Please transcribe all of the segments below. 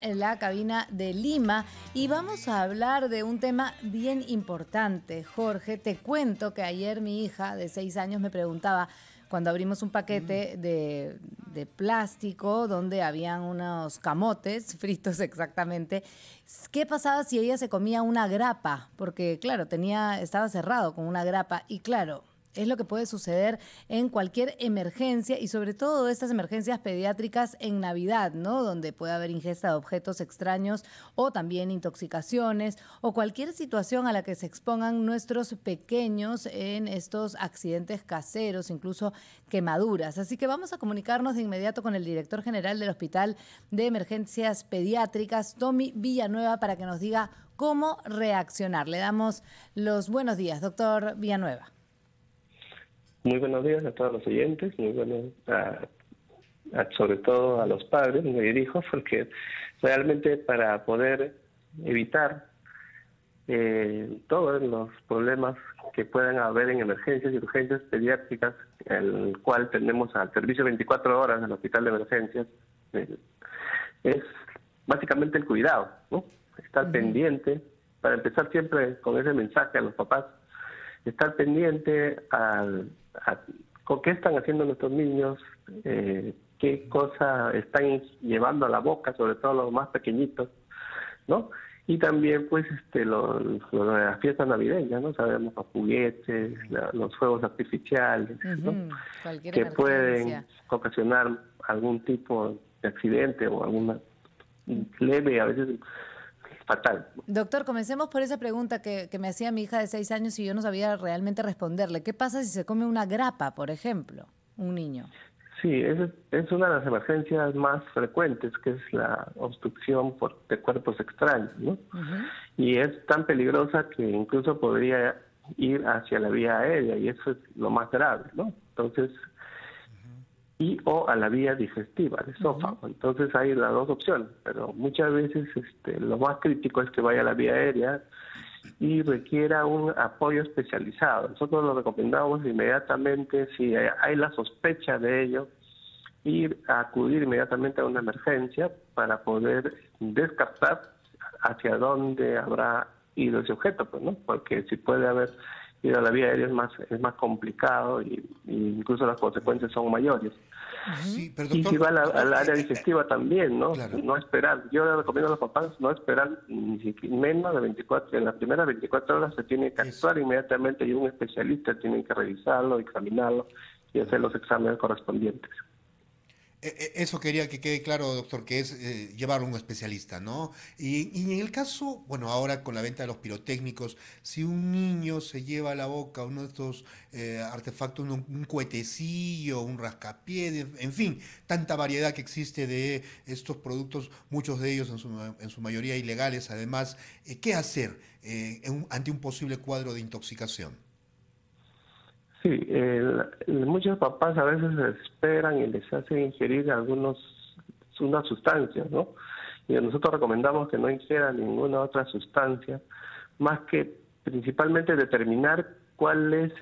En la cabina de Lima y vamos a hablar de un tema bien importante. Jorge, te cuento que ayer mi hija de 6 años me preguntaba, cuando abrimos un paquete de plástico donde habían unos camotes fritos exactamente, ¿qué pasaba si ella se comía una grapa? Porque claro, estaba cerrado con una grapa y claro, es lo que puede suceder en cualquier emergencia y sobre todo estas emergencias pediátricas en Navidad, ¿no? Donde puede haber ingesta de objetos extraños o también intoxicaciones o cualquier situación a la que se expongan nuestros pequeños en estos accidentes caseros, incluso quemaduras. Así que vamos a comunicarnos de inmediato con el director general del Hospital de Emergencias Pediátricas, Tommy Villanueva, para que nos diga cómo reaccionar. Le damos los buenos días, doctor Villanueva. Muy buenos días a todos los oyentes, muy buenos sobre todo a los padres, me dirijo, porque realmente para poder evitar todos los problemas que puedan haber en emergencias y urgencias pediátricas, el cual tenemos al servicio 24 horas del Hospital de Emergencias, es básicamente el cuidado, ¿no? Estar pendiente, para empezar siempre con ese mensaje a los papás, estar pendiente con qué están haciendo nuestros niños, qué cosa están llevando a la boca, sobre todo los más pequeñitos, ¿no? Y también, pues, las fiestas navideñas, ¿no? Sabemos los juguetes, los fuegos artificiales, ¿no? Que pueden ocasionar algún tipo de accidente o alguna leve, a veces fatal. Doctor, comencemos por esa pregunta que me hacía mi hija de 6 años y yo no sabía realmente responderle. ¿Qué pasa si se come una grapa, por ejemplo, un niño? Sí, es una de las emergencias más frecuentes, que es la obstrucción de cuerpos extraños, ¿no? Y es tan peligrosa que incluso podría ir hacia la vía aérea, y eso es lo más grave, ¿no? Entonces, o a la vía digestiva, el esófago. Entonces hay las dos opciones, pero muchas veces lo más crítico es que vaya a la vía aérea y requiera un apoyo especializado. Nosotros lo recomendamos inmediatamente, si hay la sospecha de ello, ir a acudir inmediatamente a una emergencia para poder descartar hacia dónde habrá ido ese objeto, pues, ¿no? Porque si puede haber ir a la vía aérea es más complicado y incluso las consecuencias son mayores. Sí, pero Y doctor, si va al área digestiva también, ¿no? Claro. No esperar. Yo le recomiendo a los papás no esperar ni siquiera menos de 24, en las primeras 24 horas se tiene que actuar inmediatamente y un especialista tiene que revisarlo, examinarlo y hacer los exámenes correspondientes. Eso quería que quede claro, doctor, que es llevarlo a un especialista, ¿no? Y en el caso, bueno, ahora con la venta de los pirotécnicos, si un niño se lleva a la boca uno de estos artefactos, un cohetecillo, un rascapié, en fin, tanta variedad que existe de estos productos, muchos de ellos en su mayoría ilegales, además, ¿qué hacer ante un posible cuadro de intoxicación? Sí, muchos papás a veces esperan y les hacen ingerir unas sustancias, ¿no? Y nosotros recomendamos que no ingieran ninguna otra sustancia, más que principalmente determinar cuál es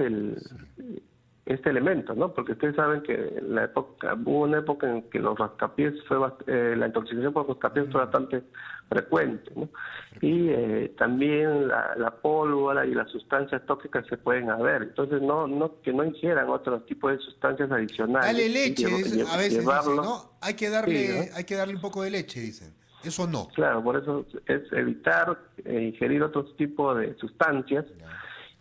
este elemento, ¿no? Porque ustedes saben que hubo una época en que los rascapiés la intoxicación por rascapiés fue bastante frecuente, ¿no? Y también la pólvora y las sustancias tóxicas se pueden haber. Entonces que no ingieran otro tipo de sustancias adicionales. Dale leche, a veces dicen, ¿no? Hay que darle un poco de leche, dicen. Eso no. Claro, por eso es evitar ingerir otros tipos de sustancias.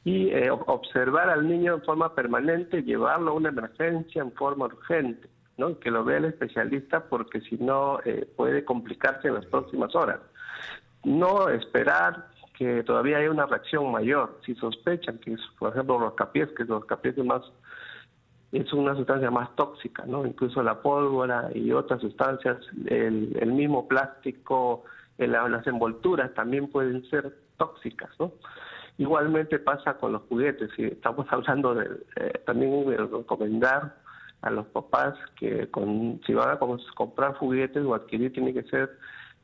Y observar al niño en forma permanente, llevarlo a una emergencia en forma urgente, ¿no? Que lo vea el especialista, porque si no puede complicarse en las próximas horas. No esperar que todavía haya una reacción mayor. Si sospechan que, por ejemplo, los capiés es una sustancia más tóxica, ¿no? Incluso la pólvora y otras sustancias, el mismo plástico, las envolturas también pueden ser tóxicas, ¿no? Igualmente pasa con los juguetes, y estamos hablando también de recomendar a los papás que si van a comprar juguetes o adquirir, tiene que ser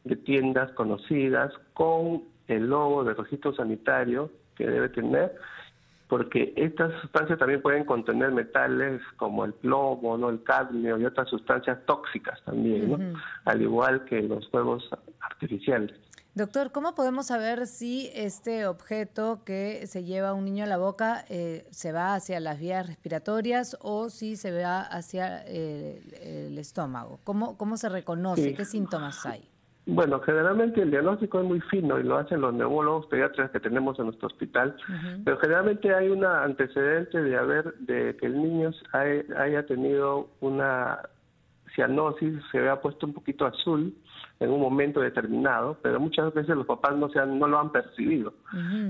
de tiendas conocidas con el logo de registro sanitario que debe tener, porque estas sustancias también pueden contener metales como el plomo, ¿no? El cadmio y otras sustancias tóxicas también, ¿no? Al igual que los juegos artificiales. Doctor, ¿cómo podemos saber si este objeto que se lleva un niño a la boca se va hacia las vías respiratorias o si se va hacia el estómago? ¿Cómo se reconoce? Sí. ¿Qué síntomas hay? Bueno, generalmente el diagnóstico es muy fino y lo hacen los neumólogos pediatras que tenemos en nuestro hospital, pero generalmente hay un antecedente de que el niño haya tenido una cianosis, se vea puesto un poquito azul en un momento determinado, pero muchas veces los papás no lo han percibido.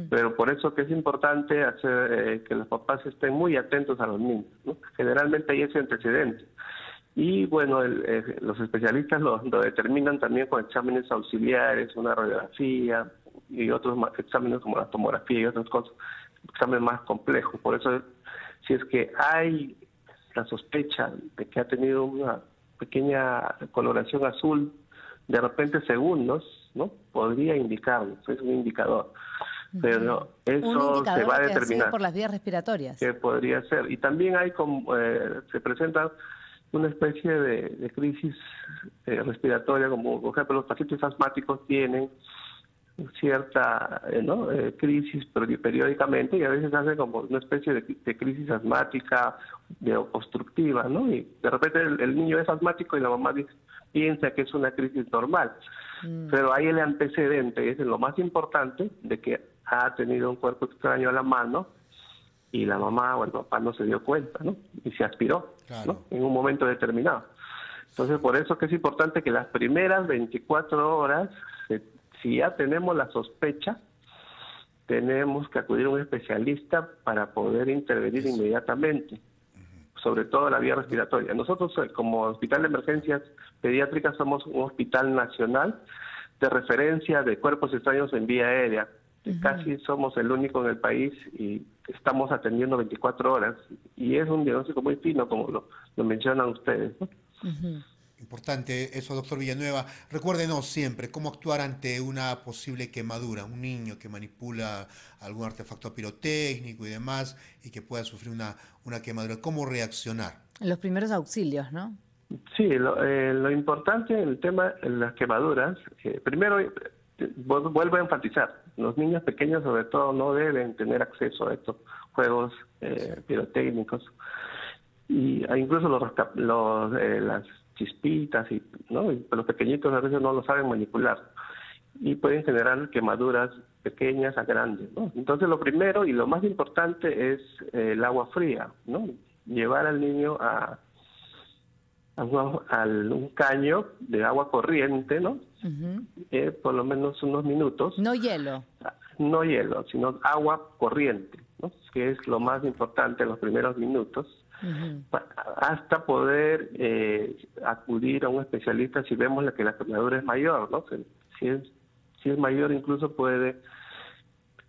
Pero por eso que es importante hacer que los papás estén muy atentos a los niños, ¿no? Generalmente hay ese antecedente. Y bueno, los especialistas lo determinan también con exámenes auxiliares, una radiografía y otros exámenes como la tomografía y otras cosas, exámenes más complejos. Por eso, si es que hay la sospecha de que ha tenido una pequeña coloración azul, de repente segundos, ¿no? Podría indicarlo, es un indicador. Pero eso se va a determinar por las vías respiratorias. Que podría ser. Y también hay se presenta una especie de crisis respiratoria, como por ejemplo los pacientes asmáticos tienen cierta crisis periódicamente y a veces hace como una especie de crisis asmática, obstructiva, ¿no? Y de repente el niño es asmático y la mamá piensa que es una crisis normal. Pero hay el antecedente, es lo más importante, de que ha tenido un cuerpo extraño a la mano y la mamá o el papá no se dio cuenta, ¿no? Y se aspiró, claro, ¿no? En un momento determinado. Entonces, por eso que es importante que las primeras 24 horas, si ya tenemos la sospecha, tenemos que acudir a un especialista para poder intervenir inmediatamente, sobre todo la vía respiratoria. Nosotros, como Hospital de Emergencias Pediátricas, somos un hospital nacional de referencia de cuerpos extraños en vía aérea. Casi somos el único en el país y estamos atendiendo 24 horas. Y es un diagnóstico muy fino, como lo mencionan ustedes, ¿no? Importante eso, doctor Villanueva. Recuérdenos siempre cómo actuar ante una posible quemadura. Un niño que manipula algún artefacto pirotécnico y demás y que pueda sufrir una quemadura. ¿Cómo reaccionar? Los primeros auxilios, ¿no? Sí, lo importante en el tema de las quemaduras, primero vuelvo a enfatizar, los niños pequeños sobre todo no deben tener acceso a estos juegos pirotécnicos y incluso las chispitas ¿no? Y los pequeñitos a veces no lo saben manipular y pueden generar quemaduras pequeñas a grandes, ¿no? Entonces lo primero y lo más importante es el agua fría, ¿no? Llevar al niño a un caño de agua corriente, ¿no? Por lo menos unos minutos. No hielo. No hielo, sino agua corriente, ¿no? Que es lo más importante en los primeros minutos, hasta poder acudir a un especialista si vemos que la quemadura es mayor, ¿no? Si es mayor, incluso puede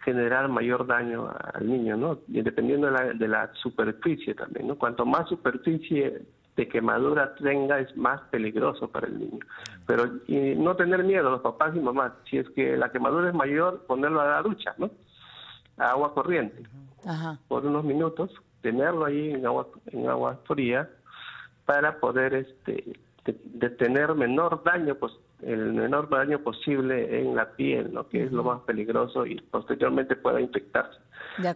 generar mayor daño al niño, ¿no? Y dependiendo de la superficie también, ¿no? Cuanto más superficie de quemadura tenga, es más peligroso para el niño. Pero y no tener miedo los papás y mamás, si es que la quemadura es mayor, ponerlo a la ducha, ¿no? A agua corriente. Por unos minutos, tenerlo ahí en agua fría para poder detener menor daño, pues el menor daño posible en la piel, ¿no? Que es lo más peligroso y posteriormente pueda infectarse.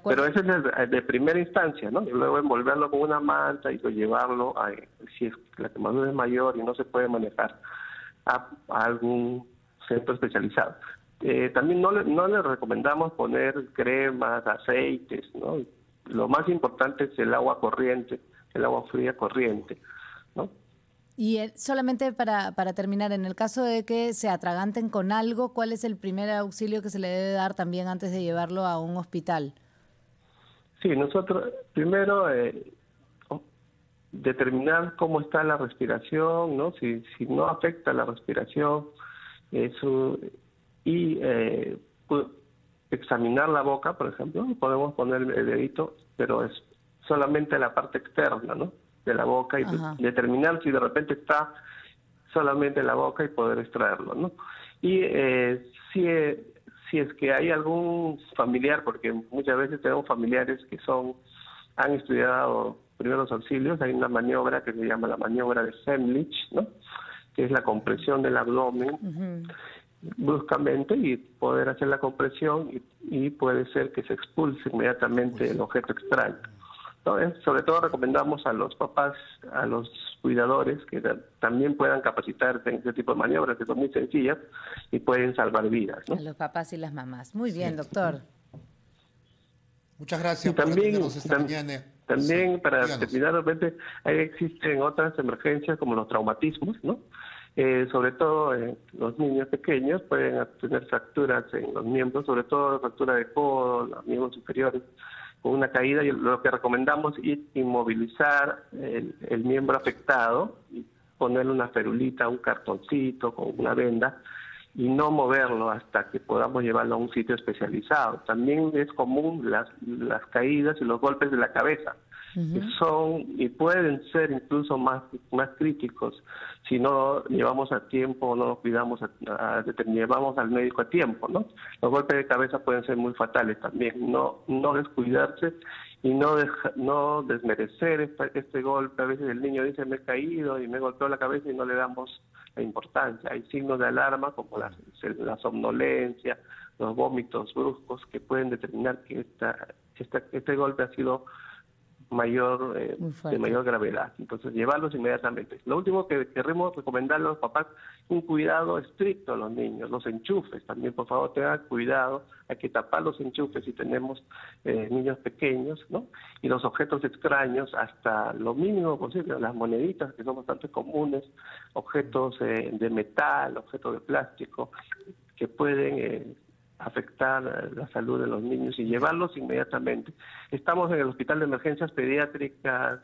Pero ese es de primera instancia, ¿no? Y luego envolverlo con una manta y llevarlo si es que la quemadura es mayor y no se puede manejar, a algún centro especializado. También no le recomendamos poner cremas, aceites, ¿no? Lo más importante es el agua corriente, el agua fría corriente, ¿no? Y solamente para terminar, en el caso de que se atraganten con algo, ¿cuál es el primer auxilio que se le debe dar también antes de llevarlo a un hospital? Sí, nosotros primero determinar cómo está la respiración, ¿no? Si no afecta la respiración, examinar la boca, por ejemplo, podemos poner el dedito, pero es solamente la parte externa, ¿no? De la boca y determinar si de repente está solamente en la boca y poder extraerlo, ¿no? Y si es que hay algún familiar, porque muchas veces tenemos familiares que han estudiado primeros auxilios, hay una maniobra que se llama la maniobra de Semlich, ¿no? Que es la compresión del abdomen, bruscamente y poder hacer la compresión y puede ser que se expulse inmediatamente el objeto extraño. Entonces, sobre todo recomendamos a los papás, a los cuidadores, que también puedan capacitarse en este tipo de maniobras que son muy sencillas y pueden salvar vidas, ¿no? A los papás y las mamás. Muy bien, doctor. Muchas gracias por atendernos esta mañana. También, sí, para díganos. terminar, realmente ahí existen otras emergencias como los traumatismos, ¿no? Sobre todo los niños pequeños pueden tener fracturas en los miembros, sobre todo fractura de codo, los miembros superiores, con una caída, y lo que recomendamos es inmovilizar el miembro afectado y ponerle una ferulita, un cartoncito con una venda y no moverlo hasta que podamos llevarlo a un sitio especializado. También es común las caídas y los golpes de la cabeza, que son y pueden ser incluso más críticos si no llevamos a tiempo o no nos cuidamos, llevamos al médico a tiempo, ¿no? Los golpes de cabeza pueden ser muy fatales también. No descuidarse y no desmerecer este golpe. A veces el niño dice, me he caído y me golpeó la cabeza, y no le damos la importancia. Hay signos de alarma como la somnolencia, los vómitos bruscos, que pueden determinar que este golpe ha sido de mayor gravedad. Entonces, llevarlos inmediatamente. Lo último que queremos recomendarle a los papás, un cuidado estricto a los niños. Los enchufes también, por favor, tengan cuidado. Hay que tapar los enchufes si tenemos niños pequeños, ¿no? Y los objetos extraños hasta lo mínimo posible. Las moneditas, que son bastante comunes, objetos de metal, objetos de plástico, que pueden afectar la salud de los niños, y llevarlos inmediatamente. Estamos en el Hospital de Emergencias Pediátricas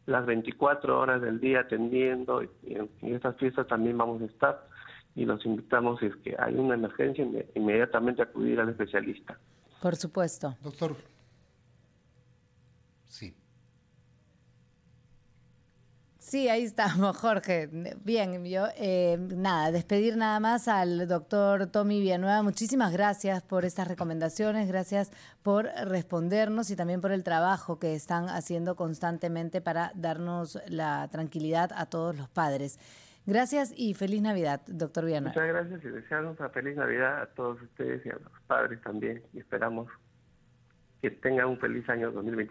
las 24 horas del día atendiendo, y en estas fiestas también vamos a estar, y los invitamos, si es que hay una emergencia, inmediatamente acudir al especialista. Por supuesto. Doctor. Sí. Sí, ahí estamos, Jorge. Bien, yo despedir nada más al doctor Tommy Villanueva. Muchísimas gracias por estas recomendaciones, gracias por respondernos y también por el trabajo que están haciendo constantemente para darnos la tranquilidad a todos los padres. Gracias y feliz Navidad, doctor Villanueva. Muchas gracias y deseamos una feliz Navidad a todos ustedes y a los padres también, y esperamos que tengan un feliz año 2021.